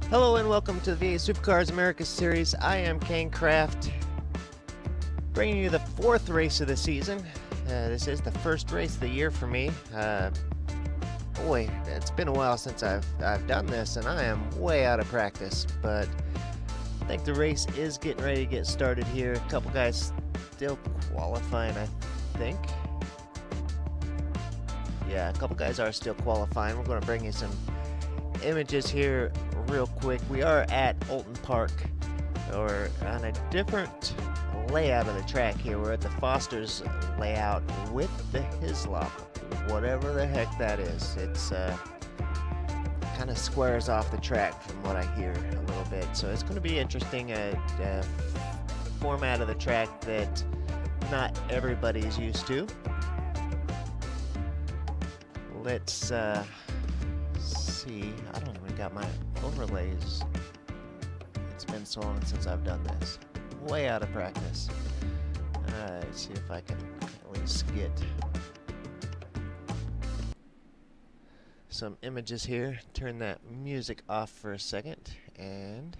Hello and welcome to the V8 Supercars America Series. I am Kane Kraft, bringing you the fourth race of the season. This is the first race of the year for me. Boy, it's been a while since I've done this, and I am way out of practice. But I think the race is getting ready to get started here. A couple guys still qualifying, I think. Yeah, a couple guys are still qualifying. We're going to bring you some images here real quick. We are at Alton Park, or on a different layout of the track here. We're at the Foster's layout with the Hislop, whatever the heck that is. It's kind of squares off the track from what I hear a little bit, so it's going to be interesting. A format of the track that not everybody's used to. Let's see. I don't even got my overlays. It's been so long since I've done this. Way out of practice. Let's see if I can at least get some images here. Turn that music off for a second and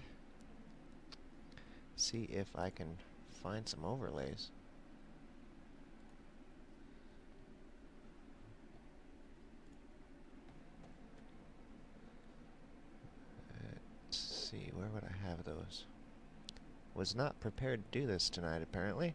see if I can find some overlays. See, where would I have those? Was not prepared to do this tonight, apparently.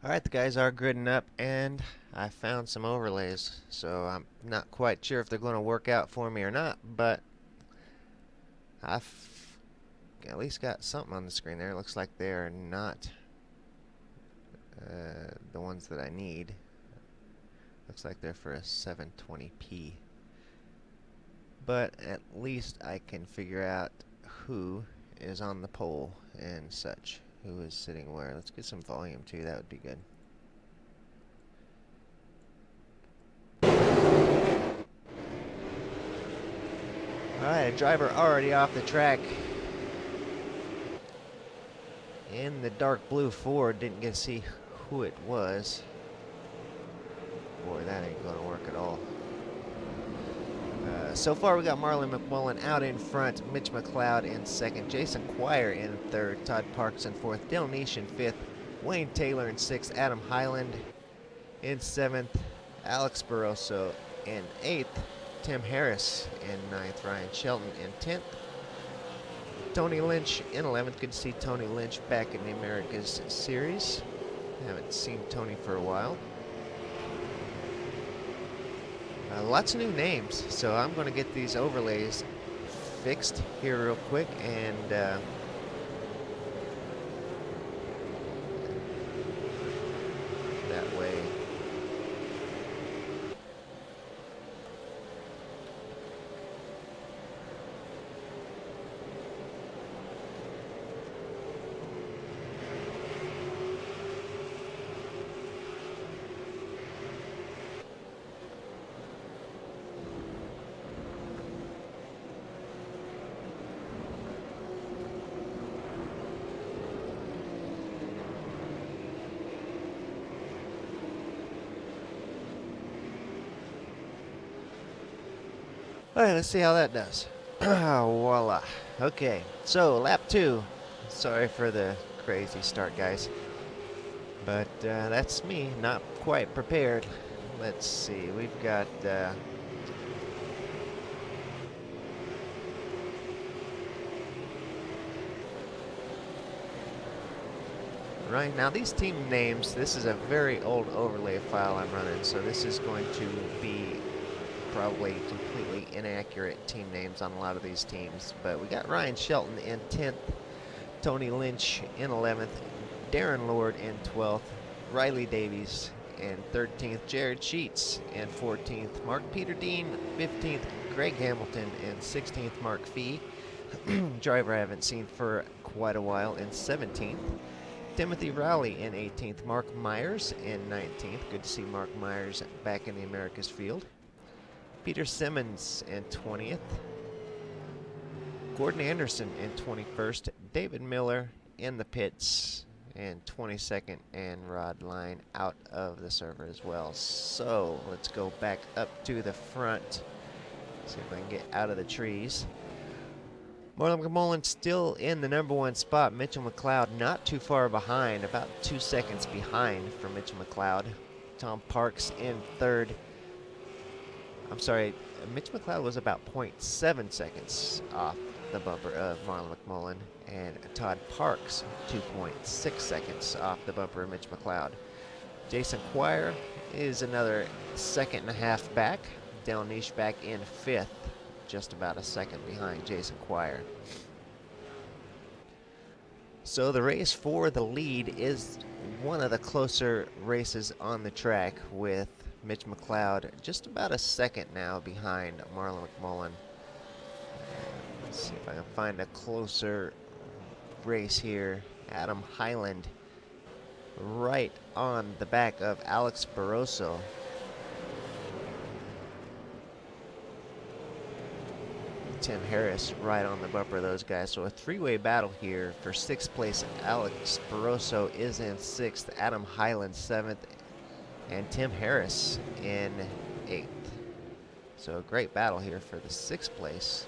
Alright, the guys are gridding up, and I found some overlays, so I'm not quite sure if they're going to work out for me or not, but I've at least got something on the screen there. It looks like they're not the ones that I need. Looks like they're for a 720p. But at least I can figure out who is on the pole and such. Who is sitting where? Let's get some volume too, that would be good. Alright, a driver already off the track in the dark blue Ford. Didn't get to see who it was. Boy, that ain't gonna work at all. So far we got Marlon McMullen out in front, Mitch McLeod in second, Jason Quire in third, Todd Parks in fourth, Dale Nish in fifth, Wayne Taylor in sixth, Adam Highland in seventh, Alex Barroso in eighth, Tim Harris in ninth, Ryan Shelton in 10th, Tony Lynch in 11th. Good to see Tony Lynch back in the Americas Series. Haven't seen Tony for a while. Lots of new names, so I'm going to get these overlays fixed here real quick, and that way. All right, let's see how that does. Voila. Okay, so lap 2. Sorry for the crazy start, guys. But that's me, not quite prepared. Let's see, we've got... right, now these team names, this is a very old overlay file I'm running, so this is going to be probably completely inaccurate team names on a lot of these teams. But we got Ryan Shelton in 10th, Tony Lynch in 11th, Darren Lord in 12th, Riley Davies in 13th, Jared Sheets in 14th, Mark Peter Dean 15th, Greg Hamilton in 16th, Mark Fee, driver I haven't seen for quite a while, in 17th, Timothy Rowley in 18th, Mark Myers in 19th. Good to see Mark Myers back in the Americas field. Peter Simmons in 20th. Gordon Anderson in 21st. David Miller in the pits in 22nd, and Rod Line out of the server as well. So let's go back up to the front. See if I can get out of the trees. Marlon McMullen still in the #1 spot. Mitchell McLeod not too far behind, about 2 seconds behind for Mitchell McLeod. Tom Parks in 3rd. I'm sorry, Mitch McLeod was about 0.7 seconds off the bumper of Marlon McMullen, and Todd Parks 2.6 seconds off the bumper of Mitch McLeod. Jason Quire is another 1.5 back. Dale Niche back in 5th, just about a second behind Jason Quire. So the race for the lead is one of the closer races on the track, with Mitch McLeod just about a second now behind Marlon McMullen. Let's see if I can find a closer race here. Adam Highland right on the back of Alex Barroso. Tim Harris right on the bumper of those guys. So a three-way battle here for 6th place. Alex Barroso is in 6th, Adam Highland 7th, and Tim Harris in 8th. So a great battle here for the 6th place.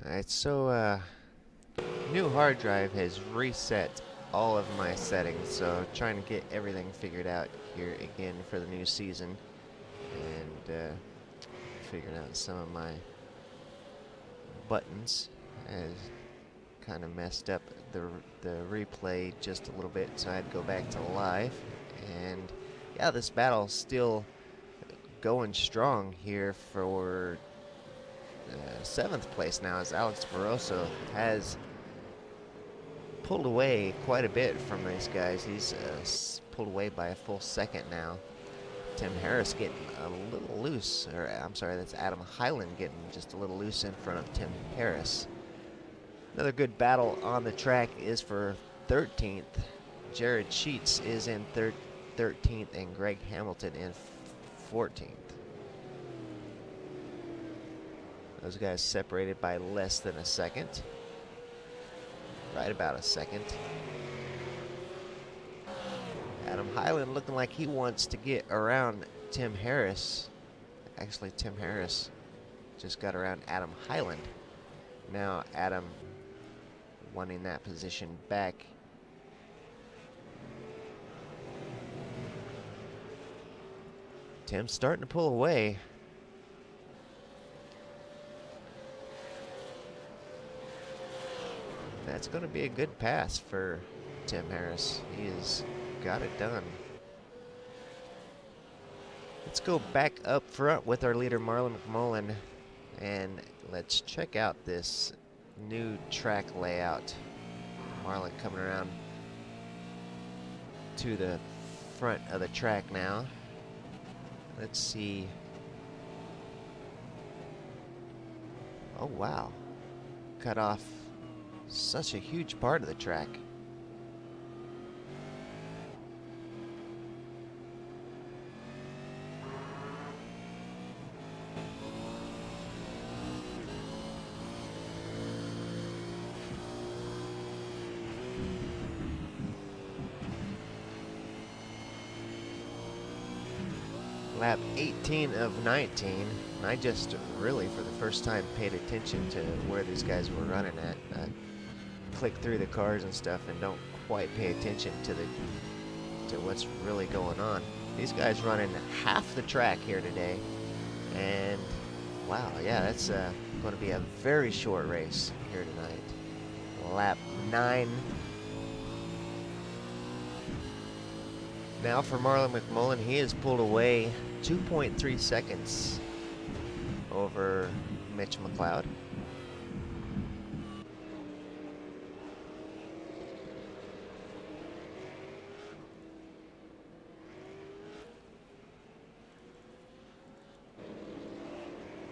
Alright, so new hard drive has reset all of my settings, so trying to get everything figured out here again for the new season, and figuring out some of my buttons has kind of messed up the replay just a little bit, so I had to go back to live. And yeah, this battle's still going strong here for 7th place now, as Alex Barroso has pulled away quite a bit from these guys. He's pulled away by a full second now. Tim Harris getting a little loose, or I'm sorry, that's Adam Hyland getting just a little loose in front of Tim Harris. Another good battle on the track is for 13th. Jared Sheets is in 13th and Greg Hamilton in 14th. Those guys separated by less than a second. Right about a second. Adam Hyland looking like he wants to get around Tim Harris. Actually, Tim Harris just got around Adam Hyland. Now Adam wanting that position back. Tim's starting to pull away. That's going to be a good pass for Tim Harris. He has got it done. Let's go back up front with our leader, Marlon McMullen, and let's check out this new track layout. Marlon coming around to the front of the track now. Let's see. Oh, wow. Cut off such a huge part of the track. Lap 18 of 19, and I just really for the first time paid attention to where these guys were running at. I click through the cars and stuff and don't quite pay attention to what's really going on. These guys running half the track here today, and wow, yeah, that's going to be a very short race here tonight. Lap 9. Now for Marlon McMullen, he has pulled away 2.3 seconds over Mitch McLeod.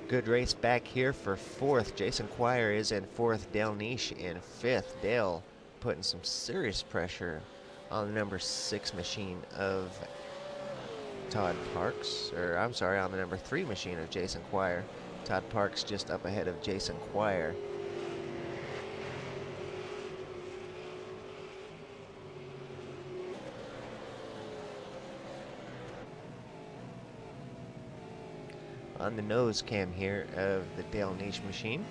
Good race back here for 4th. Jason Quire is in 4th. Dale Niche in 5th. Dale putting some serious pressure on the number 6 machine of Todd Parks, or I'm sorry, on the number 3 machine of Jason Quire. Todd Parks just up ahead of Jason Quire. On the nose cam here of the Dale Niche machine.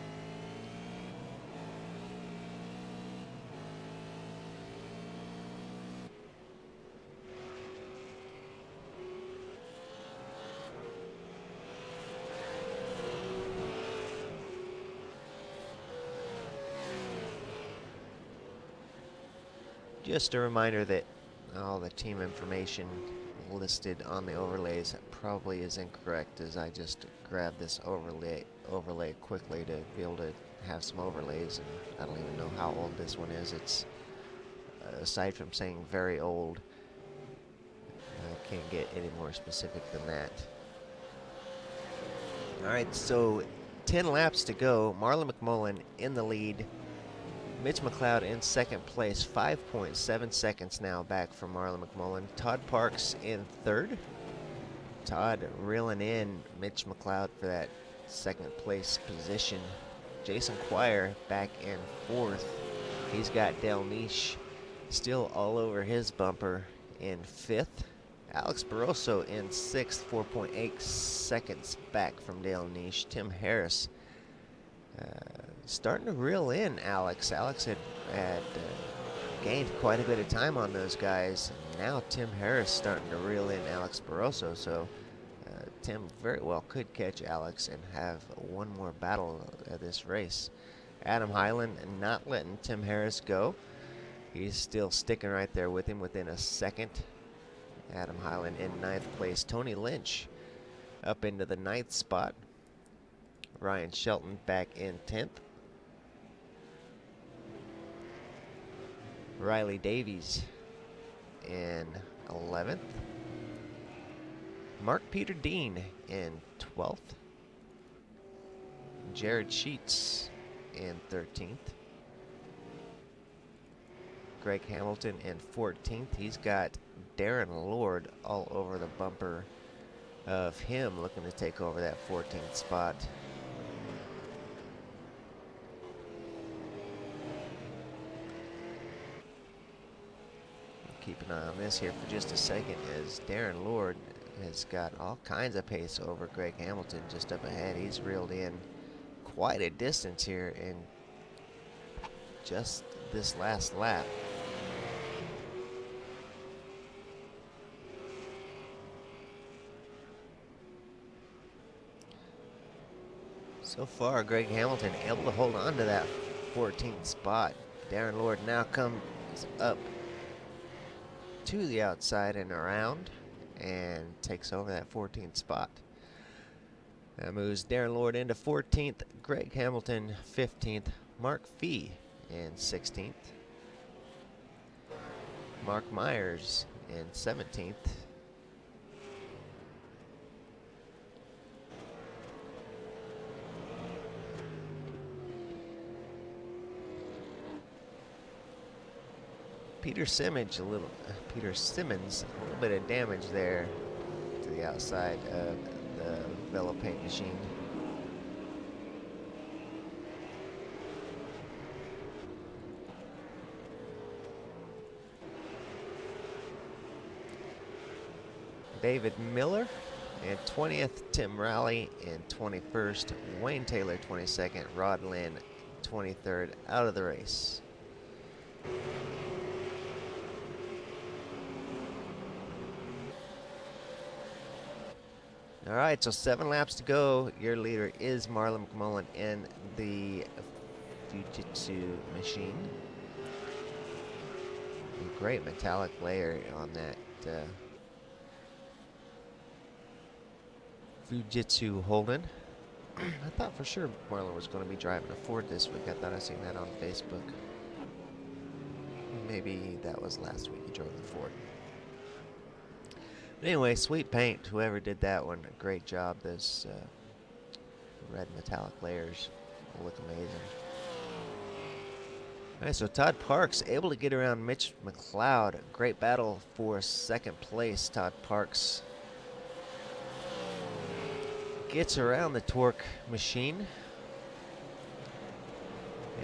Just a reminder that all the team information listed on the overlays probably is incorrect, as I just grabbed this overlay quickly to be able to have some overlays, and I don't even know how old this one is. It's aside from saying very old, I can't get any more specific than that. Alright, so 10 laps to go. Marlon McMullen in the lead. Mitch McLeod in 2nd place, 5.7 seconds now back from Marlon McMullen. Todd Parks in 3rd. Todd reeling in Mitch McLeod for that 2nd place position. Jason Quire back in 4th. He's got Dale Niche still all over his bumper in 5th. Alex Barroso in 6th, 4.8 seconds back from Dale Niche. Tim Harris starting to reel in Alex. Alex had gained quite a bit of time on those guys. Now Tim Harris starting to reel in Alex Barroso. So Tim very well could catch Alex and have one more battle of this race. Adam Hyland not letting Tim Harris go. He's still sticking right there with him within a second. Adam Hyland in 9th place. Tony Lynch up into the 9th spot. Ryan Shelton back in 10th. Riley Davies in 11th. Mark Peter Dean in 12th. Jared Sheets in 13th. Greg Hamilton in 14th. He's got Darren Lord all over the bumper of him, looking to take over that 14th spot. Keep an eye on this here for just a second, as Darren Lord has got all kinds of pace over Greg Hamilton just up ahead. He's reeled in quite a distance here in just this last lap. So far, Greg Hamilton able to hold on to that 14th spot. Darren Lord now comes up to the outside and around and takes over that 14th spot. That moves Darren Lord into 14th, Greg Hamilton 15th, Mark Fee in 16th, Mark Myers in 17th, Peter Simmons, a little bit of damage there to the outside of the Velo paint machine. David Miller in 20th, Tim Rowley in 21st, Wayne Taylor 22nd, Rod Lynn 23rd, out of the race. All right, so 7 laps to go. Your leader is Marlon McMullen in the Fujitsu machine. A great metallic layer on that Fujitsu Holden. I thought for sure Marlon was going to be driving a Ford this week. I thought I seen that on Facebook. Maybe that was last week he drove the Ford. But anyway, sweet paint. Whoever did that one, great job. Those red metallic layers will look amazing. All right, so Todd Parks able to get around Mitch McLeod. Great battle for second place. Todd Parks gets around the torque machine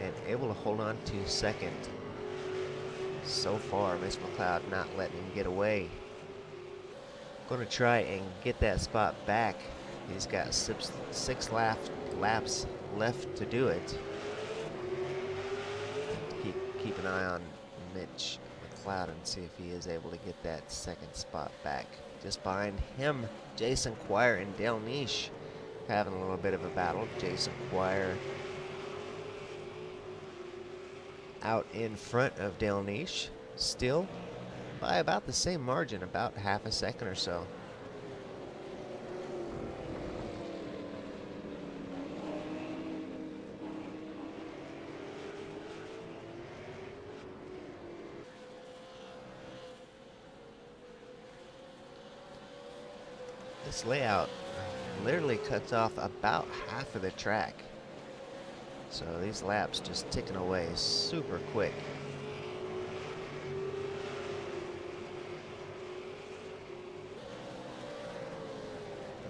and able to hold on to second. So far, Mitch McLeod not letting him get away. Going to try and get that spot back. He's got six laps left to do it. Keep an eye on Mitch McLeod and see if he is able to get that second spot back. Just behind him, Jason Quire and Dale Niche having a little bit of a battle. Jason Quire out in front of Dale Niche, still by about the same margin, about half a second or so. This layout literally cuts off about half of the track. So these laps just ticking away super quick.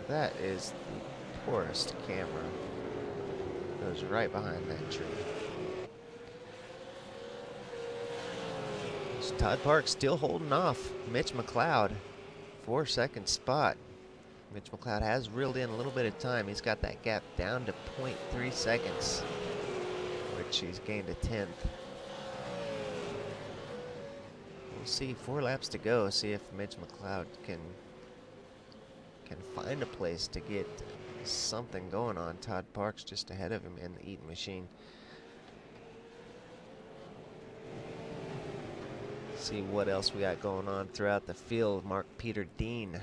That is the poorest camera. Goes right behind that tree. So Todd Parks still holding off Mitch McLeod for second spot. Mitch McLeod has reeled in a little bit of time. He's got that gap down to 0.3 seconds, which he's gained a 10th. We'll see, 4 laps to go. See if Mitch McLeod can find a place to get something going on. Todd Parks just ahead of him in the Eaton machine. See what else we got going on throughout the field. Mark Peter Dean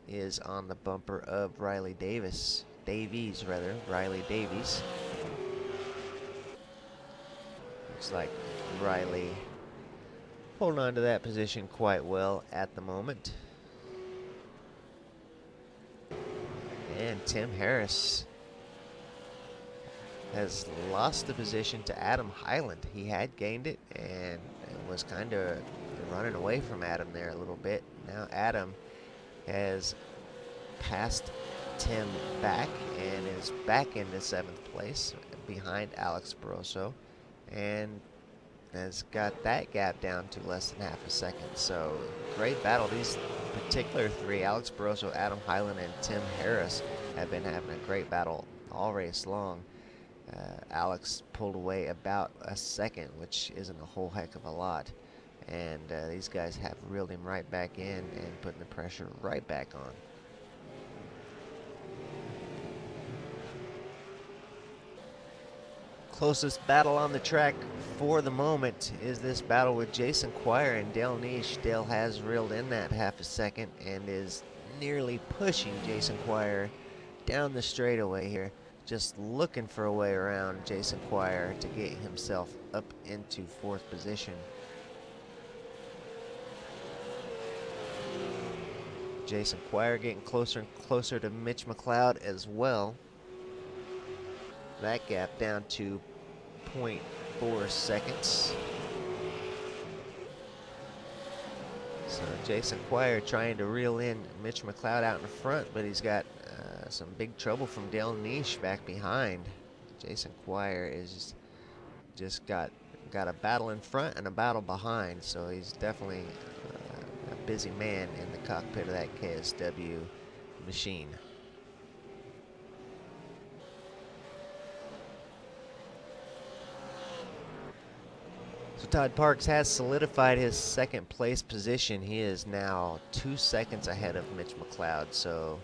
is on the bumper of Riley Davis. Riley Davies. Looks like Riley holding on to that position quite well at the moment. And Tim Harris has lost the position to Adam Highland. He had gained it and was kind of running away from Adam there a little bit. Now Adam has passed Tim back and is back into 7th place behind Alex Barroso, and has got that gap down to less than half a second. So great battle. These particular three, Alex Barroso, Adam Highland, and Tim Harris, have been having a great battle all race long. Alex pulled away about a second, which isn't a whole heck of a lot. And these guys have reeled him right back in and putting the pressure right back on. Closest battle on the track for the moment is this battle with Jason Quire and Dale Niche. Dale has reeled in that half a second and is nearly pushing Jason Quire down the straightaway here. Just looking for a way around Jason Quire to get himself up into 4th position. Jason Quire getting closer and closer to Mitch McLeod as well. That gap down to 0.4 seconds. So Jason Quire trying to reel in Mitch McLeod out in front, but he's got some big trouble from Dale Niche back behind. Jason Quire is just got a battle in front and a battle behind, so he's definitely a busy man in the cockpit of that KSW machine. So Todd Parks has solidified his 2nd place position. He is now 2 seconds ahead of Mitch McLeod, so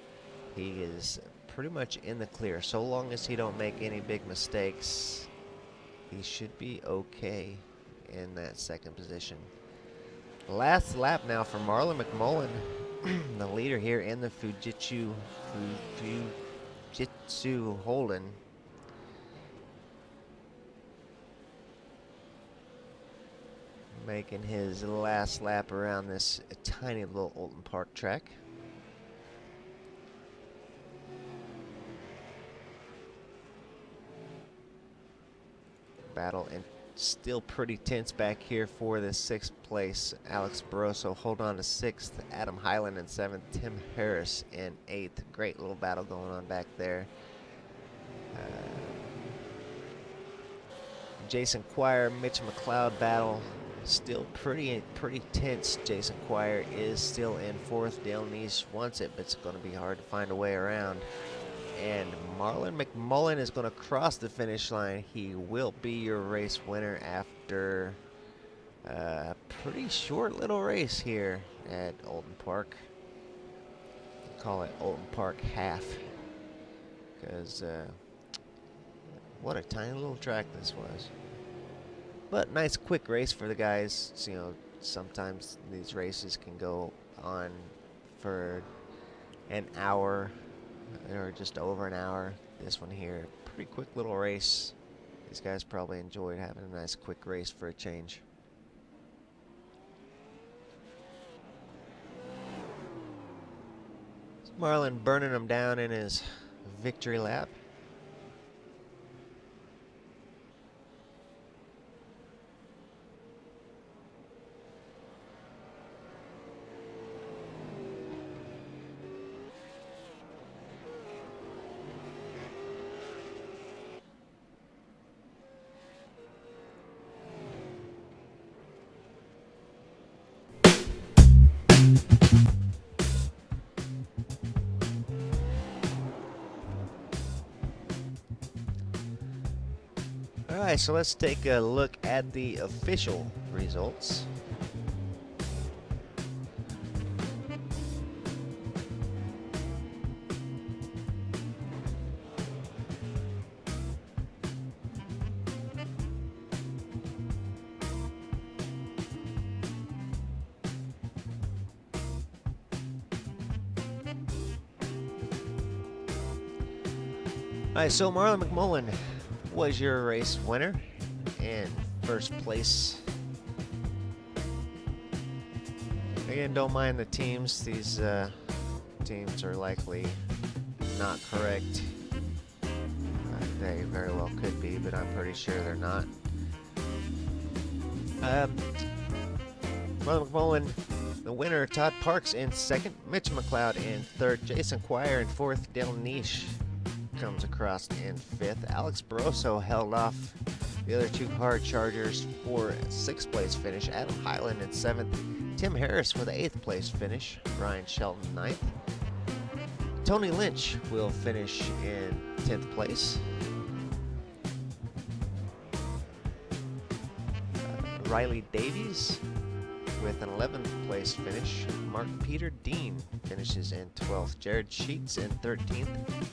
he is pretty much in the clear. So long as he don't make any big mistakes, he should be okay in that 2nd position. Last lap now for Marlon McMullen, the leader here in the Fujitsu Holden. Making his last lap around this tiny little Oulton Park track. Battle and still pretty tense back here for the 6th place. Alex Barroso hold on to 6th. Adam Highland in 7th. Tim Harris in 8th. Great little battle going on back there. Jason Quire, Mitch McLeod battle still pretty tense. Jason Quire is still in 4th. Dale Niche wants it, but it's going to be hard to find a way around. And Marlon McMullen is going to cross the finish line. He will be your race winner after a pretty short little race here at Oulton Park. Call it Oulton Park half, because what a tiny little track this was. But nice quick race for the guys. So, you know, sometimes these races can go on for an hour or just over an hour. This one here, pretty quick little race. These guys probably enjoyed having a nice quick race for a change. Marlon burning them down in his victory lap. Alright, so let's take a look at the official results. All right, so Marlon McMullen was your race winner in first place. Again, don't mind the teams. These teams are likely not correct. They very well could be, but I'm pretty sure they're not. Marlon McMullen, the winner. Todd Parks in second. Mitch McLeod in third. Jason Quire in fourth. Dale Niche comes across in fifth. Alex Barroso held off the other two hard chargers for a sixth place finish. Adam Highland in seventh. Tim Harris for the eighth place finish. Ryan Shelton ninth. Tony Lynch will finish in 10th place. Riley Davies with an 11th place finish. Mark Peter Dean finishes in 12th. Jared Sheets in 13th.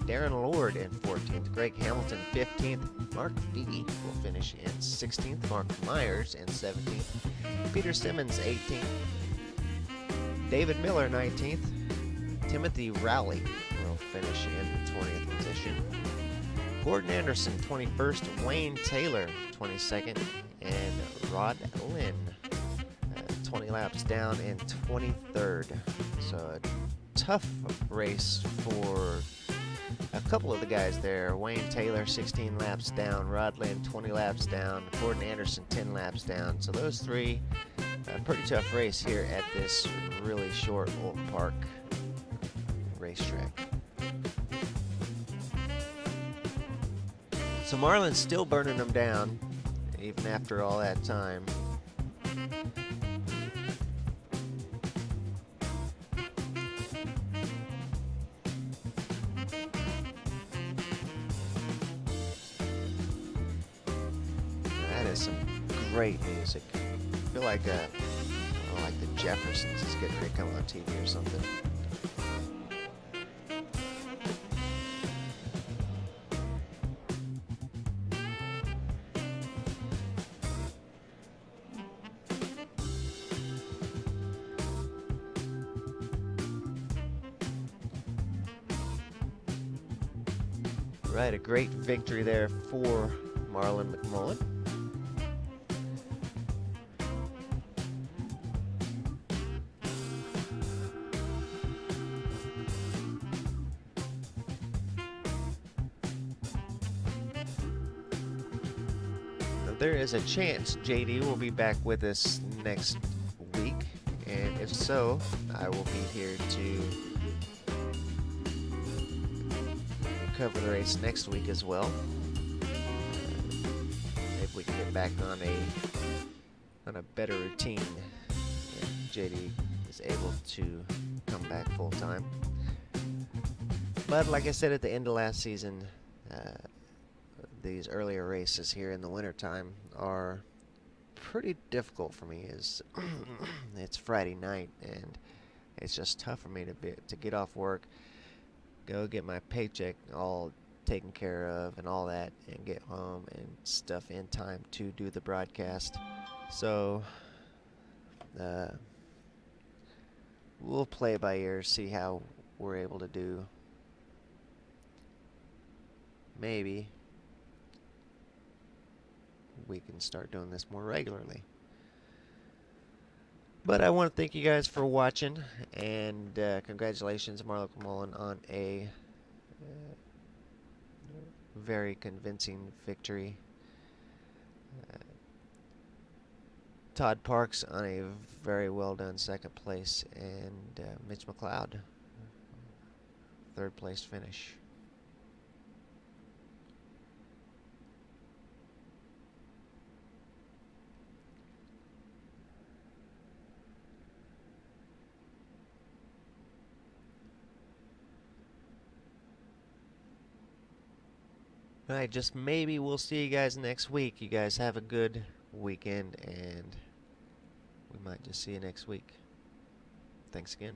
Darren Lord in 14th. Greg Hamilton 15th. Mark Beatty will finish in 16th. Mark Myers in 17th. Peter Simmons 18th. David Miller 19th. Timothy Rowley will finish in the 20th position. Gordon Anderson 21st. Wayne Taylor 22nd. And Rod Lynn 20 laps down in 23rd. So a tough race for a couple of the guys there. Wayne Taylor 16 laps down. Rod Lynn 20 laps down. Gordon Anderson 10 laps down. So those three, a pretty tough race here at this really short Old Park racetrack. So Marlon's still burning them down even after all that time. That is some great music. I feel like the Jeffersons is getting ready to come on TV or something. Right, a great victory there for Marlon McMullen. There is a chance JD will be back with us next week, and if so, I will be here to cover the race next week as well. Maybe we can get back on a better routine if JD is able to come back full time. But like I said at the end of last season, these earlier races here in the wintertime are pretty difficult for me. It's Friday night and it's just tough for me to get off work, go get my paycheck all taken care of and all that, and get home and stuff in time to do the broadcast. So we'll play it by ear, see how we're able to do. Maybe we can start doing this more regularly. But I want to thank you guys for watching, and congratulations, Marlon McMullen, on a very convincing victory. Todd Parks on a very well done second place, and Mitch McLeod, third place finish. Alright, just maybe we'll see you guys next week. You guys have a good weekend, and we might just see you next week. Thanks again.